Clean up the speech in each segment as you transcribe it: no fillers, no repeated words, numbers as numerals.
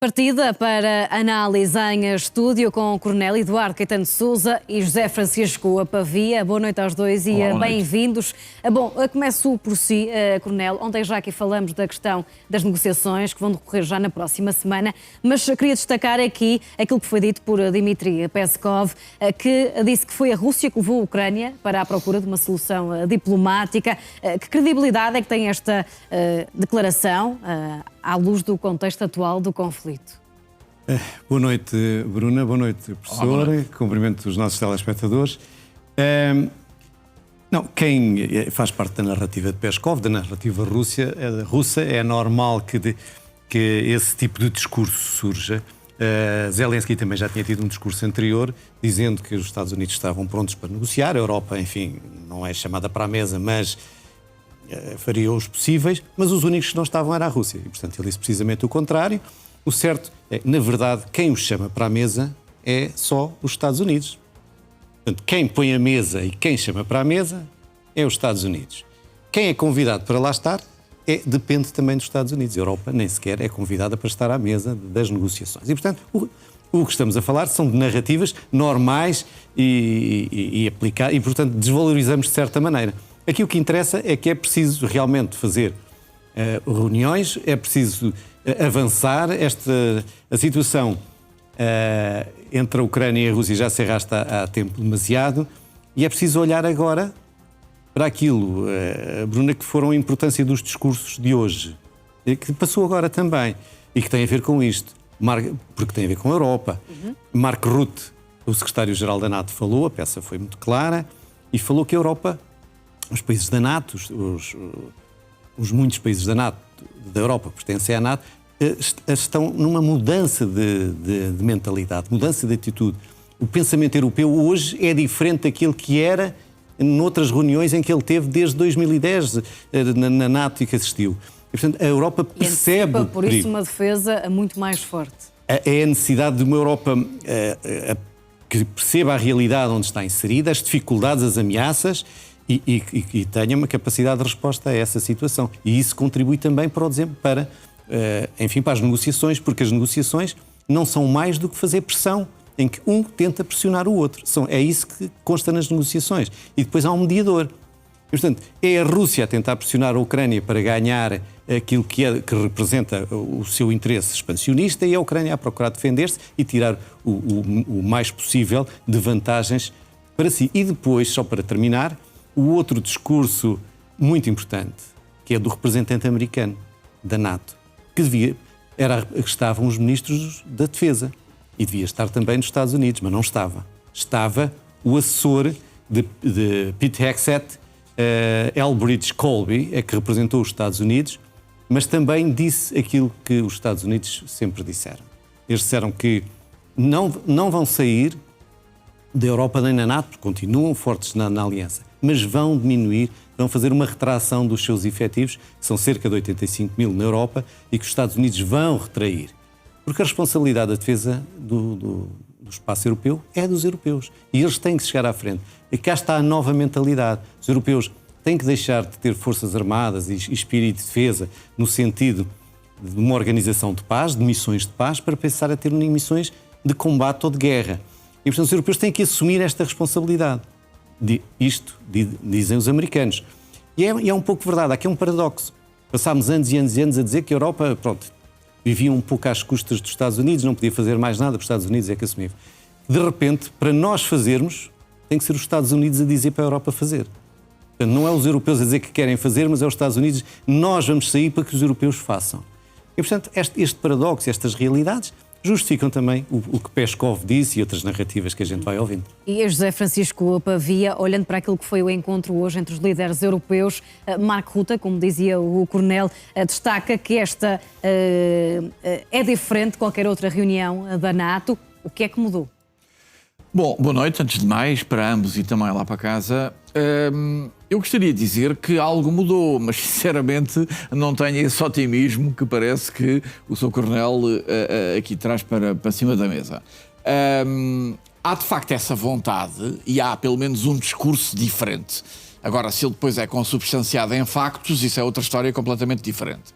Partida para análise em estúdio com o Coronel Eduardo Caetano Sousa e José Francisco Apavia. Boa noite aos dois e bem-vindos. Bom, começo por si, Coronel. Ontem já aqui falamos da questão das negociações que vão decorrer já na próxima semana, mas queria destacar aqui aquilo que foi dito por Dmitry Peskov, que disse que foi a Rússia que levou a Ucrânia para a procura de uma solução diplomática. Que credibilidade é que tem esta declaração à luz do contexto atual do conflito? Boa noite, Bruna. Boa noite, professor. Cumprimento os nossos telespectadores. Não, quem faz parte da narrativa de Peskov, da narrativa russa, é normal que esse tipo de discurso surja. Zelensky também já tinha tido um discurso anterior, dizendo que os Estados Unidos estavam prontos para negociar. A Europa, enfim, não é chamada para a mesa, mas faria os possíveis, mas os únicos que não estavam era a Rússia. E, portanto, ele disse precisamente o contrário. O certo é que, na verdade, quem os chama para a mesa é só os Estados Unidos. Portanto, quem põe a mesa e quem chama para a mesa é os Estados Unidos. Quem é convidado para lá estar depende também dos Estados Unidos. A Europa nem sequer é convidada para estar à mesa das negociações. E, portanto, o que estamos a falar são de narrativas normais e aplicar, e, portanto, desvalorizamos de certa maneira. Aqui o que interessa é que é preciso realmente fazer reuniões, é preciso avançar. A situação entre a Ucrânia e a Rússia já se arrasta há tempo demasiado e é preciso olhar agora para aquilo, Bruna, que foram a importância dos discursos de hoje, que passou agora também, e que tem a ver com isto, porque tem a ver com a Europa. Mark Rutte, o secretário-geral da NATO, falou, a peça foi muito clara, e falou que a Europa, os países da NATO, os muitos países da NATO, da Europa que pertencem à NATO, estão numa mudança de mentalidade, mudança de atitude. O pensamento europeu hoje é diferente daquilo que era noutras reuniões em que ele teve desde 2010 na NATO e que assistiu. E, portanto, a Europa percebe o perigo. Por isso, uma defesa muito mais forte. É a necessidade de uma Europa que perceba a realidade onde está inserida, as dificuldades, as ameaças, e tenha uma capacidade de resposta a essa situação. E isso contribui também para as negociações, porque as negociações não são mais do que fazer pressão, em que um tenta pressionar o outro. É isso que consta nas negociações. E depois há um mediador. E, portanto, é a Rússia a tentar pressionar a Ucrânia para ganhar aquilo que representa o seu interesse expansionista, e a Ucrânia a procurar defender-se e tirar o mais possível de vantagens para si. E depois, só para terminar, o outro discurso muito importante, que é do representante americano da NATO, que estavam os ministros da Defesa e devia estar também nos Estados Unidos, mas não estava. Estava o assessor de Pete Hegseth, Elbridge Colby, que representou os Estados Unidos, mas também disse aquilo que os Estados Unidos sempre disseram. Eles disseram que não vão sair da Europa nem na NATO, continuam fortes na aliança, mas vão diminuir, vão fazer uma retração dos seus efetivos, que são cerca de 85 mil na Europa, e que os Estados Unidos vão retrair. Porque a responsabilidade da defesa do espaço europeu é dos europeus. E eles têm que chegar à frente. E cá está a nova mentalidade. Os europeus têm que deixar de ter forças armadas e espírito de defesa no sentido de uma organização de paz, de missões de paz, para pensar a ter missões de combate ou de guerra. E, portanto, os europeus têm que assumir esta responsabilidade. Isto dizem os americanos. E é um pouco verdade. Aqui é um paradoxo. Passámos anos e anos e anos a dizer que a Europa, vivia um pouco às custas dos Estados Unidos, não podia fazer mais nada, porque os Estados Unidos é que assumiam. De repente, para nós fazermos, tem que ser os Estados Unidos a dizer para a Europa fazer. Portanto, não é os europeus a dizer que querem fazer, mas é os Estados Unidos, nós vamos sair para que os europeus façam. E, portanto, este paradoxo, estas realidades, justificam também o que Peskov disse e outras narrativas que a gente vai ouvindo. E a José Francisco Apavia, olhando para aquilo que foi o encontro hoje entre os líderes europeus, Mark Rutte, como dizia o Coronel, destaca que esta é diferente de qualquer outra reunião da NATO. O que é que mudou? Bom, boa noite, antes de mais, para ambos e também lá para casa. Eu gostaria de dizer que algo mudou, mas sinceramente não tenho esse otimismo que parece que o Sr. Coronel aqui traz para cima da mesa. Há de facto essa vontade e há pelo menos um discurso diferente. Agora, se ele depois é consubstanciado em factos, isso é outra história completamente diferente.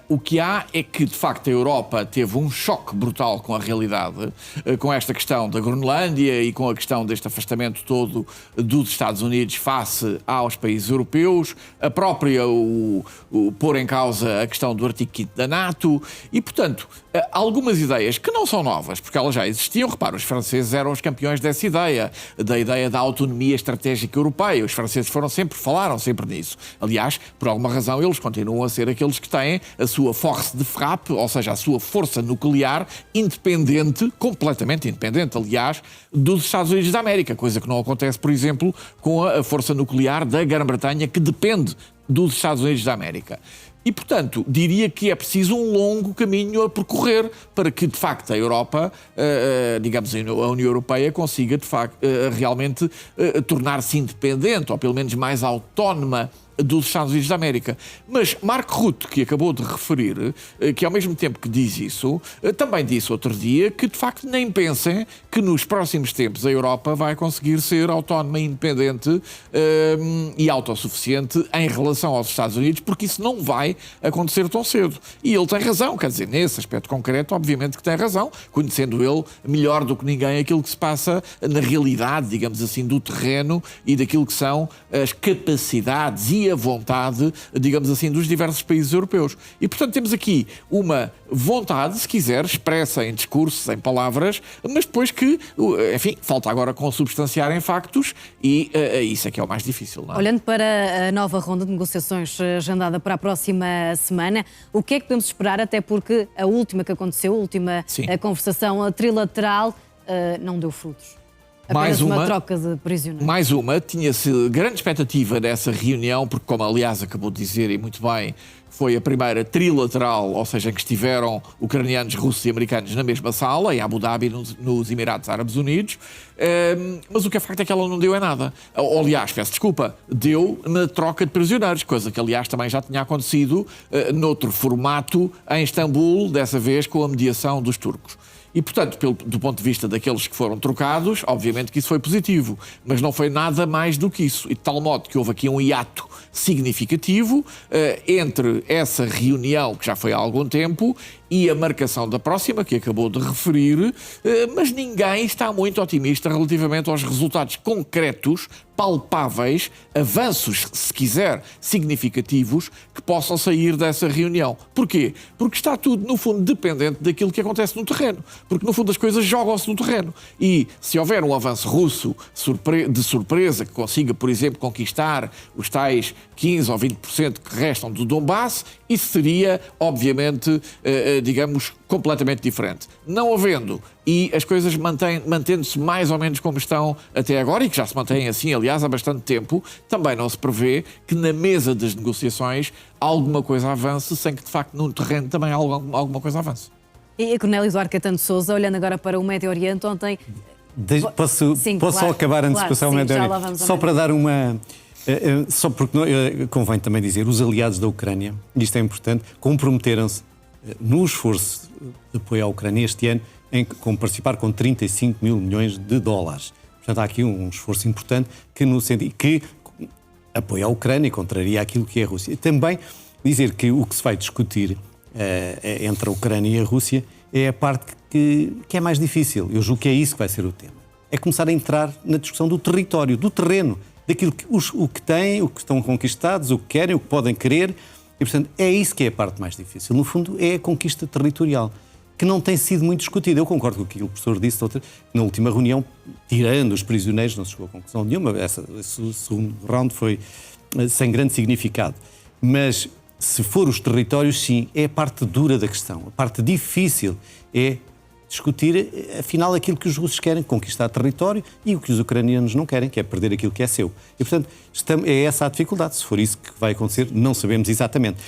O que há é que, de facto, a Europa teve um choque brutal com a realidade, com esta questão da Groenlândia e com a questão deste afastamento todo dos Estados Unidos face aos países europeus, a própria o pôr em causa a questão do artigo 5º da NATO e, portanto, algumas ideias que não são novas, porque elas já existiam. Repara, os franceses eram os campeões dessa ideia, da ideia da autonomia estratégica europeia. Os franceses falaram sempre nisso. Aliás, por alguma razão, eles continuam a ser aqueles que têm a sua force de frappe, ou seja, a sua força nuclear independente, completamente independente, aliás, dos Estados Unidos da América, coisa que não acontece, por exemplo, com a força nuclear da Grã-Bretanha, que depende dos Estados Unidos da América. E, portanto, diria que é preciso um longo caminho a percorrer para que, de facto, a Europa, digamos, a União Europeia consiga, de facto, realmente tornar-se independente, ou pelo menos mais autónoma dos Estados Unidos da América. Mas Mark Rutte, que acabou de referir, que ao mesmo tempo que diz isso, também disse outro dia que, de facto, nem pensem que nos próximos tempos a Europa vai conseguir ser autónoma, independente e autossuficiente em relação aos Estados Unidos, porque isso não vai acontecer tão cedo. E ele tem razão, quer dizer, nesse aspecto concreto, obviamente que tem razão, conhecendo ele melhor do que ninguém aquilo que se passa na realidade, digamos assim, do terreno e daquilo que são as capacidades e a vontade, digamos assim, dos diversos países europeus. E, portanto, temos aqui uma vontade, se quiser, expressa em discursos, em palavras, mas depois que, enfim, falta agora consubstanciar em factos e isso é que é o mais difícil, não é? Olhando para a nova ronda de negociações agendada para a próxima semana, o que é que podemos esperar, até porque a última que aconteceu, a última conversação trilateral, não deu frutos? Apenas uma troca de prisioneiros. Mais uma. Tinha-se grande expectativa dessa reunião, porque, como aliás acabou de dizer, e muito bem, foi a primeira trilateral, ou seja, em que estiveram ucranianos, russos e americanos na mesma sala, em Abu Dhabi, nos Emirados Árabes Unidos. Mas o que é facto é que ela não deu em nada. Ou, aliás, peço desculpa, deu na troca de prisioneiros, coisa que, aliás, também já tinha acontecido noutro formato, em Istambul, dessa vez com a mediação dos turcos. E, portanto, do ponto de vista daqueles que foram trocados, obviamente que isso foi positivo, mas não foi nada mais do que isso. E de tal modo que houve aqui um hiato significativo entre essa reunião, que já foi há algum tempo, e a marcação da próxima, que acabou de referir, mas ninguém está muito otimista relativamente aos resultados concretos, palpáveis, avanços, se quiser, significativos, que possam sair dessa reunião. Porquê? Porque está tudo, no fundo, dependente daquilo que acontece no terreno. Porque, no fundo, as coisas jogam-se no terreno. E se houver um avanço russo de surpresa, que consiga, por exemplo, conquistar os tais 15% ou 20% que restam do Donbass, isso seria, obviamente, digamos, completamente diferente. Não havendo, e as coisas mantendo-se mais ou menos como estão até agora, e que já se mantêm assim, aliás, há bastante tempo, também não se prevê que na mesa das negociações alguma coisa avance, sem que, de facto, no terreno também alguma coisa avance. E Cornélio Eduardo Caetano de Sousa, olhando agora para o Médio Oriente, ontem... Posso só acabar antes de passar ao Médio Oriente? Só para dar uma... Só porque convém também dizer, os aliados da Ucrânia, isto é importante, comprometeram-se no esforço de apoio à Ucrânia este ano em participar com 35 mil milhões de dólares. Portanto, há aqui um esforço importante que apoia a Ucrânia e contraria aquilo que é a Rússia. E também dizer que o que se vai discutir entre a Ucrânia e a Rússia é a parte que é mais difícil. Eu julgo que é isso que vai ser o tema. É começar a entrar na discussão do território, do terreno, daquilo que o que têm, o que estão conquistados, o que querem, o que podem querer. E, portanto, é isso que é a parte mais difícil. No fundo, é a conquista territorial, que não tem sido muito discutida. Eu concordo com o que o professor disse na última reunião, tirando os prisioneiros, não se chegou a conclusão nenhuma. Esse segundo round foi sem grande significado. Mas, se for os territórios, sim, é a parte dura da questão. A parte difícil é discutir, afinal, aquilo que os russos querem, conquistar território, e o que os ucranianos não querem, que é perder aquilo que é seu. E, portanto, é essa a dificuldade. Se for isso que vai acontecer, não sabemos exatamente.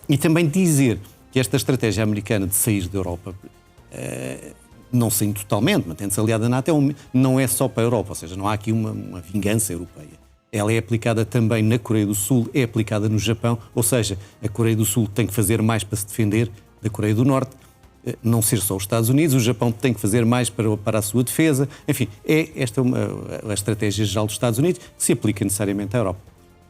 E também dizer que esta estratégia americana de sair da Europa, não saindo totalmente, mantendo-se aliada à NATO, não é só para a Europa, ou seja, não há aqui uma vingança europeia. Ela é aplicada também na Coreia do Sul, é aplicada no Japão, ou seja, a Coreia do Sul tem que fazer mais para se defender da Coreia do Norte, não ser só os Estados Unidos, o Japão tem que fazer mais para a sua defesa. Enfim, esta é a estratégia geral dos Estados Unidos que se aplica necessariamente à Europa.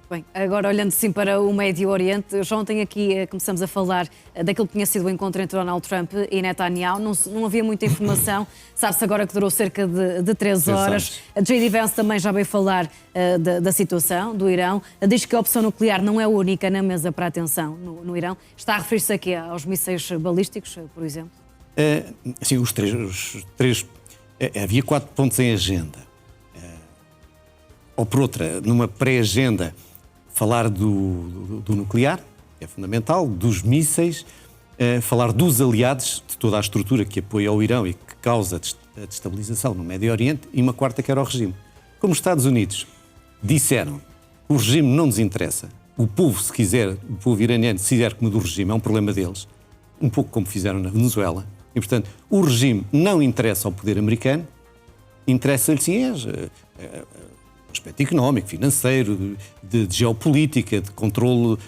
Bem, agora olhando sim para o Médio Oriente, já ontem aqui começamos a falar daquilo que tinha sido o encontro entre Donald Trump e Netanyahu. Não havia muita informação, sabe-se agora que durou cerca de 3 horas. A J.D. Vance também já veio falar da situação do Irão. Diz que a opção nuclear não é a única na mesa para a atenção no Irão. Está a referir-se aqui aos mísseis balísticos, por exemplo? Sim, os três havia 4 pontos em agenda. Ou por outra, numa pré-agenda, falar do nuclear, é fundamental, dos mísseis, falar dos aliados, de toda a estrutura que apoia o Irão e que causa a destabilização no Médio Oriente, e uma quarta que era o regime. Como os Estados Unidos disseram, o regime não nos interessa, o povo, se quiser, o povo iraniano, se quiser comer do regime, é um problema deles, um pouco como fizeram na Venezuela, e portanto o regime não interessa ao poder americano, interessa-lhe sim aspecto económico, financeiro, de geopolítica, de controle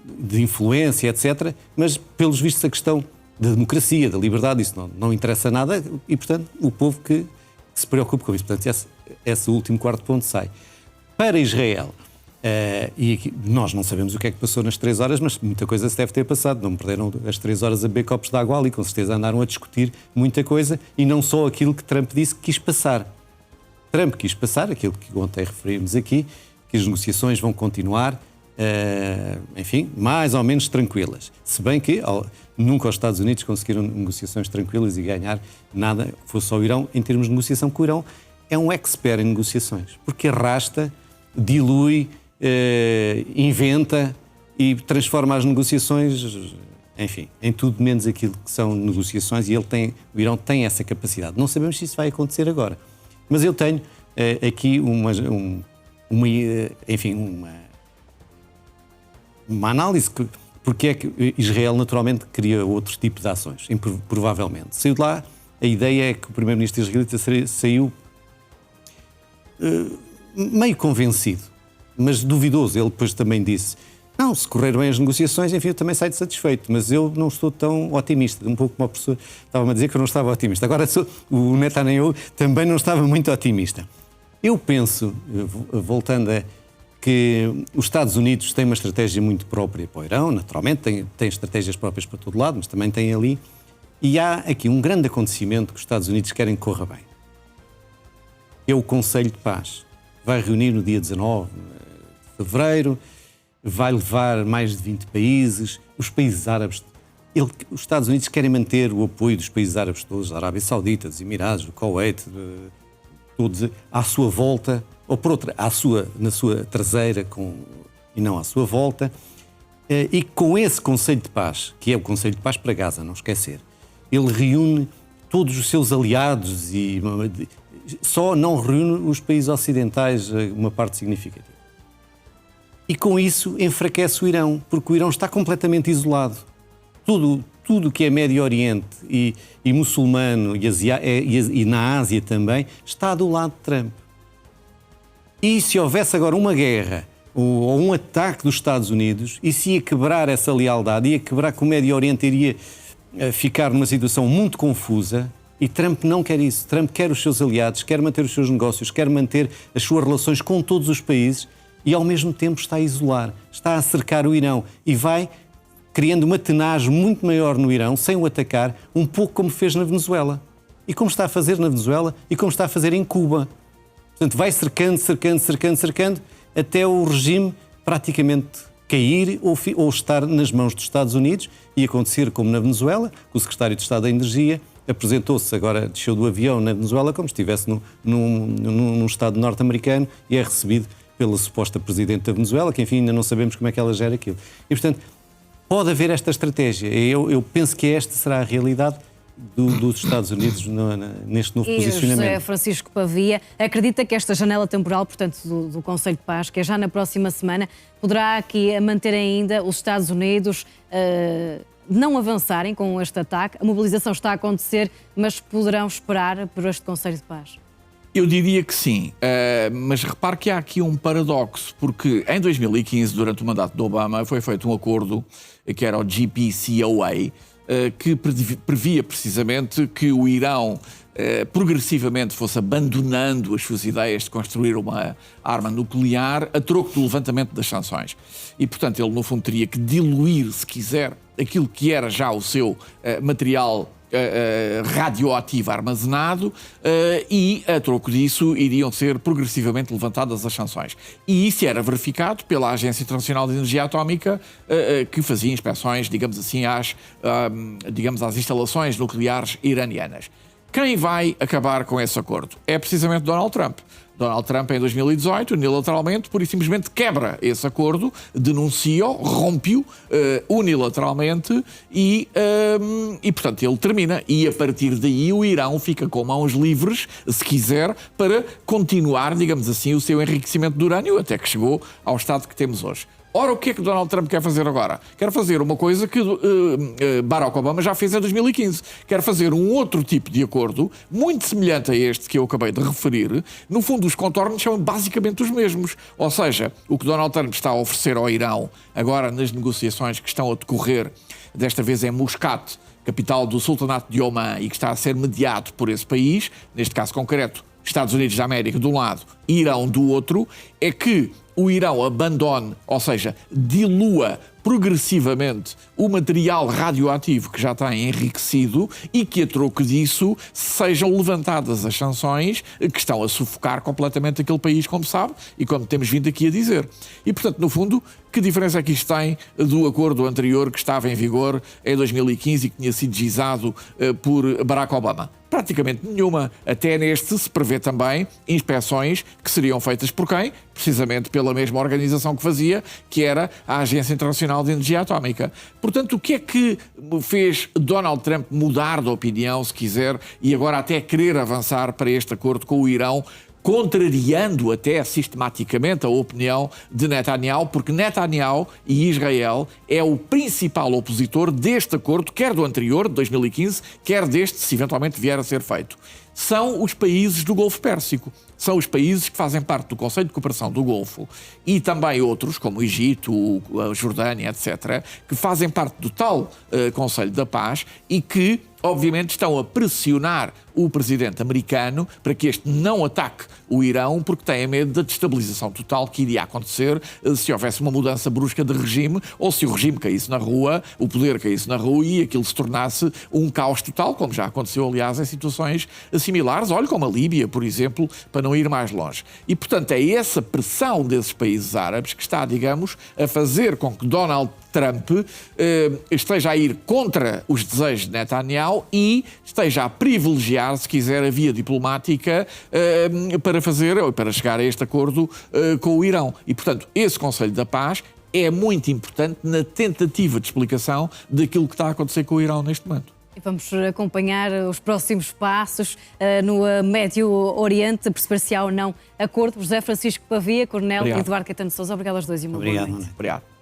de influência, etc. Mas, pelos vistos, a questão da democracia, da liberdade, isso não interessa nada e, portanto, o povo que se preocupa com isso. Portanto, esse último quarto ponto sai. Para Israel, e aqui, nós não sabemos o que é que passou nas 3 horas, mas muita coisa se deve ter passado. Não perderam as 3 horas a beber copos de água ali, com certeza andaram a discutir muita coisa e não só aquilo que Trump disse que quis passar. Trump quis passar, aquilo que ontem referimos aqui, que as negociações vão continuar, enfim, mais ou menos tranquilas. Se bem que nunca os Estados Unidos conseguiram negociações tranquilas e ganhar nada, fosse só o Irão, em termos de negociação, que o Irão é um expert em negociações, porque arrasta, dilui, inventa e transforma as negociações, enfim, em tudo menos aquilo que são negociações, e o Irão tem essa capacidade. Não sabemos se isso vai acontecer agora. Mas eu tenho aqui uma análise, porque é que Israel naturalmente queria outro tipo de ações, provavelmente. Saiu de lá, a ideia é que o primeiro-ministro israelita saiu meio convencido, mas duvidoso. Ele depois também disse, não, se correr bem as negociações, enfim, eu também saio satisfeito, mas eu não estou tão otimista. Um pouco como a professora estava-me a dizer que eu não estava otimista. Agora o Netanyahu também não estava muito otimista. Eu penso, voltando que os Estados Unidos têm uma estratégia muito própria para o Irão, naturalmente, têm estratégias próprias para todo lado, mas também têm ali. E há aqui um grande acontecimento que os Estados Unidos querem que corra bem. É o Conselho de Paz. Vai reunir no dia 19 de fevereiro, vai levar mais de 20 países, os países árabes. Os Estados Unidos querem manter o apoio dos países árabes todos, da Arábia Saudita, dos Emirados, do Kuwait, todos à sua volta, ou por outra, na sua traseira e não à sua volta. E com esse Conselho de Paz, que é o Conselho de Paz para Gaza, não esquecer, ele reúne todos os seus aliados e só não reúne os países ocidentais, uma parte significativa. E com isso enfraquece o Irão, porque o Irão está completamente isolado. Tudo que é Médio Oriente e muçulmano e na Ásia também está do lado de Trump. E se houvesse agora uma guerra ou um ataque dos Estados Unidos, isso ia quebrar essa lealdade, ia quebrar que o Médio Oriente iria ficar numa situação muito confusa. E Trump não quer isso. Trump quer os seus aliados, quer manter os seus negócios, quer manter as suas relações com todos os países. E, ao mesmo tempo, está a isolar, está a cercar o Irão e vai criando uma tenagem muito maior no Irão, sem o atacar, um pouco como fez na Venezuela. E como está a fazer na Venezuela e como está a fazer em Cuba. Portanto, vai cercando, até o regime praticamente cair ou estar nas mãos dos Estados Unidos e acontecer como na Venezuela, que o secretário de Estado da Energia apresentou-se agora, desceu do avião na Venezuela, como se estivesse num Estado norte-americano e é recebido pela suposta Presidente da Venezuela, que enfim ainda não sabemos como é que ela gera aquilo. E portanto, pode haver esta estratégia. Eu penso que esta será a realidade dos Estados Unidos neste novo posicionamento. José Francisco Pavia acredita que esta janela temporal, portanto, do Conselho de Paz, que é já na próxima semana, poderá aqui manter ainda os Estados Unidos não avançarem com este ataque? A mobilização está a acontecer, mas poderão esperar por este Conselho de Paz? Eu diria que sim, mas repare que há aqui um paradoxo, porque em 2015, durante o mandato de Obama, foi feito um acordo que era o JCPOA, que previa precisamente que o Irão progressivamente fosse abandonando as suas ideias de construir uma arma nuclear a troco do levantamento das sanções. E, portanto, ele, no fundo, teria que diluir, se quiser, aquilo que era já o seu material radioativo armazenado e, a troco disso, iriam ser progressivamente levantadas as sanções. E isso era verificado pela Agência Internacional de Energia Atómica, que fazia inspeções, digamos assim, às instalações nucleares iranianas. Quem vai acabar com esse acordo? É precisamente Donald Trump. Donald Trump, em 2018, unilateralmente, pura e simplesmente quebra esse acordo, denuncia-o, rompe-o unilateralmente e, portanto, ele termina. E, a partir daí, o Irão fica com mãos livres, se quiser, para continuar, digamos assim, o seu enriquecimento de urânio, até que chegou ao estado que temos hoje. Ora, o que é que Donald Trump quer fazer agora? Quer fazer uma coisa que Barack Obama já fez em 2015. Quer fazer um outro tipo de acordo, muito semelhante a este que eu acabei de referir. No fundo, os contornos são basicamente os mesmos. Ou seja, o que Donald Trump está a oferecer ao Irão, agora nas negociações que estão a decorrer, desta vez em Muscat, capital do Sultanato de Omã, e que está a ser mediado por esse país, neste caso concreto, Estados Unidos da América de um lado e Irão do outro, é que o Irão abandone, ou seja, dilua progressivamente o material radioativo que já está enriquecido e que, a troco disso, sejam levantadas as sanções que estão a sufocar completamente aquele país, como sabe, e como temos vindo aqui a dizer. E, portanto, no fundo, que diferença é que isto tem do acordo anterior que estava em vigor em 2015 e que tinha sido gizado por Barack Obama? Praticamente nenhuma. Até neste se prevê também inspeções que seriam feitas por quem? Precisamente pela mesma organização que fazia, que era a Agência Internacional de Energia Atómica. Portanto, o que é que fez Donald Trump mudar de opinião, se quiser, e agora até querer avançar para este acordo com o Irão, contrariando até sistematicamente a opinião de Netanyahu, porque Netanyahu e Israel é o principal opositor deste acordo, quer do anterior, de 2015, quer deste, se eventualmente vier a ser feito. São os países do Golfo Pérsico. São os países que fazem parte do Conselho de Cooperação do Golfo e também outros, como o Egito, a Jordânia, etc., que fazem parte do tal Conselho da Paz e que, obviamente, estão a pressionar o presidente americano para que este não ataque o Irão, porque têm medo da destabilização total que iria acontecer se houvesse uma mudança brusca de regime ou se o regime caísse na rua, o poder caísse na rua e aquilo se tornasse um caos total, como já aconteceu, aliás, em situações similares, olha, como a Líbia, por exemplo, para não ir mais longe. E, portanto, é essa pressão desses países árabes que está, digamos, a fazer com que Donald Trump esteja a ir contra os desejos de Netanyahu e esteja a privilegiar, se quiser, a via diplomática para chegar a este acordo com o Irão. E, portanto, esse Conselho da Paz é muito importante na tentativa de explicação daquilo que está a acontecer com o Irão neste momento. E vamos acompanhar os próximos passos no Médio Oriente, perceber se há ou não acordo. José Francisco Pavia, Coronel e Eduardo Caetano de Sousa, obrigado aos dois e uma boa noite. Obrigado.